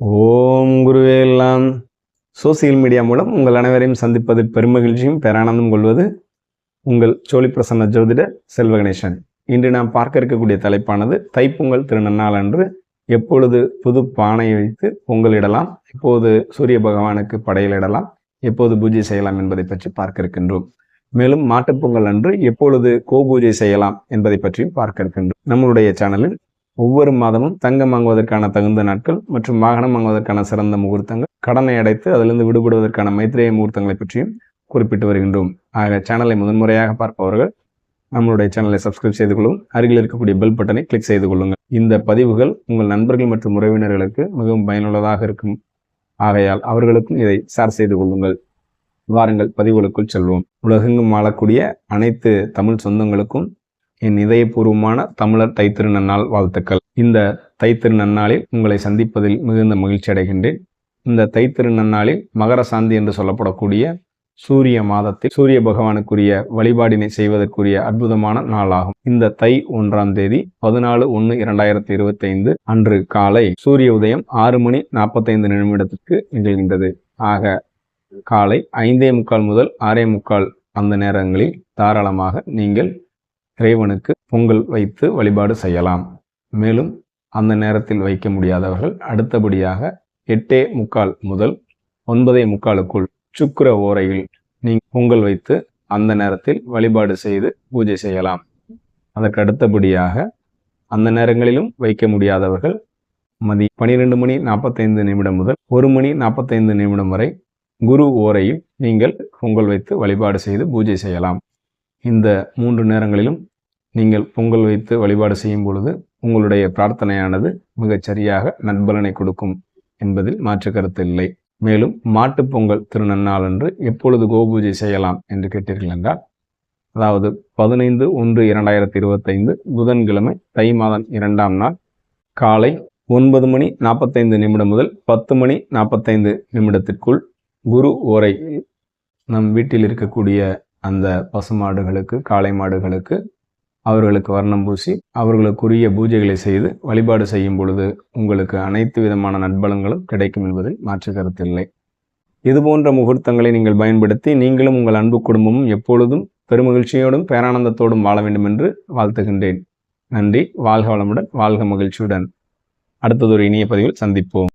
ஓம் குருவே எல்லாம். Social media மூலம் உங்கள் அனைவரையும் சந்திப்பதில் பெருமகிழ்ச்சியும் பேரானந்தம் கொள்வது உங்கள் சோழி பிரசன்ன ஜோதிடர் செல்வகணேசன். இன்று நாம் பார்க்க இருக்கக்கூடிய தலைப்பானது தைப்பொங்கல் திருநன்னாள் அன்று எப்பொழுது புது பானை வைத்து பொங்கலிடலாம், எப்போது சூரிய பகவானுக்கு படையலிடலாம், எப்போது பூஜை செய்யலாம் என்பதை பற்றி பார்க்க இருக்கின்றோம். மேலும் மாட்டுப்பொங்கல் அன்று எப்பொழுது கோபூஜை செய்யலாம் என்பதை பற்றியும் பார்க்க இருக்கின்றோம். நம்மளுடைய சேனலில் ஒவ்வொரு மாதமும் தங்கம் வாங்குவதற்கான தகுந்த நாட்கள் மற்றும் வாகனம் வாங்குவதற்கான சிறந்த முகூர்த்தங்கள், கடனை அடைத்து அதிலிருந்து விடுபடுவதற்கான மைத்ரேய முகூர்த்தங்களை பற்றியும் குறிப்பிட்டு வருகின்றோம். ஆக சேனலை முதன்முறையாக பார்ப்பவர்கள் நம்மளுடைய சேனலை சப்ஸ்கிரைப் செய்து கொள்ளும், அருகில் இருக்கக்கூடிய பெல் பட்டனை கிளிக் செய்து கொள்ளுங்கள். இந்த பதிவுகள் உங்கள் நண்பர்கள் மற்றும் உறவினர்களுக்கு மிகவும் பயனுள்ளதாக இருக்கும். ஆகையால் அவர்களுக்கும் இதை ஷேர் செய்து கொள்ளுங்கள். வாருங்கள் பதிவுகளுக்குள் செல்வோம். உலகெங்கும் வாழக்கூடிய அனைத்து தமிழ் சொந்தங்களுக்கும் என் இதயபூர்வமான தமிழர் தைத்திரு நன்னாள் வாழ்த்துக்கள். இந்த தைத்திரு நன்னாளில் உங்களை சந்திப்பதில் மிகுந்த மகிழ்ச்சி அடைகின்றேன். இந்த தைத்திரு நன்னாளில் மகர சாந்தி என்று சொல்லப்படக்கூடிய சூரிய மாதத்தில் சூரிய பகவானுக்குரிய வழிபாடினை செய்வதற்குரிய அற்புதமான நாளாகும். இந்த தை 1ஆம் தேதி 14/1/2025 அன்று காலை சூரிய உதயம் 6:45 நிகழ்கின்றது. ஆக காலை 5:45 முதல் 6:45 அந்த நேரங்களில் தாராளமாக நீங்கள் இறைவனுக்கு பொங்கல் வைத்து வழிபாடு செய்யலாம். மேலும் அந்த நேரத்தில் வைக்க முடியாதவர்கள் அடுத்தபடியாக 8:45 முதல் 9:45 சுக்கிர ஓரையில் நீங்கள் பொங்கல் வைத்து அந்த நேரத்தில் வழிபாடு செய்து பூஜை செய்யலாம். அதற்கு அடுத்தபடியாக அந்த நேரங்களிலும் வைக்க முடியாதவர்கள் மதியம் 12:45 முதல் 1:45 வரை குரு ஓரையில் நீங்கள் பொங்கல் வைத்து வழிபாடு செய்து பூஜை செய்யலாம். இந்த 3 நேரங்களிலும் நீங்கள் பொங்கல் வைத்து வழிபாடு செய்யும் பொழுது உங்களுடைய பிரார்த்தனையானது மிகச் சரியாக நற்பலனை கொடுக்கும் என்பதில் மாற்று கருத்து இல்லை. மேலும் மாட்டுப்பொங்கல் திருநன்னாள் அன்று எப்பொழுது கோபூஜை செய்யலாம் என்று கேட்டீர்கள் என்றால், அதாவது 15/1/2025 புதன்கிழமை தை மாதம் 2ஆம் நாள் காலை 9:45 முதல் 10:45 குரு ஓரை நம் வீட்டில் இருக்கக்கூடிய அந்த பசுமாடுகளுக்கு, காளை மாடுகளுக்கு அவர்களுக்கு வர்ணம் பூசி அவர்களுக்குரிய பூஜைகளை செய்து வழிபாடு செய்யும் பொழுது உங்களுக்கு அனைத்து விதமான நற்பலன்களும் கிடைக்கும் என்பதில் மாற்று கருத்தில்லை. இதுபோன்ற முகூர்த்தங்களை நீங்கள் பயன்படுத்தி நீங்களும் உங்கள் அன்பு குடும்பமும் எப்பொழுதும் பெருமகிழ்ச்சியோடும் பேரானந்தத்தோடும் வாழ வேண்டும் என்று வாழ்த்துகின்றேன். நன்றி. வாழ்க வளமுடன், வாழ்க மகிழ்ச்சியுடன். அடுத்ததொரு இனிய பதிவில் சந்திப்போம்.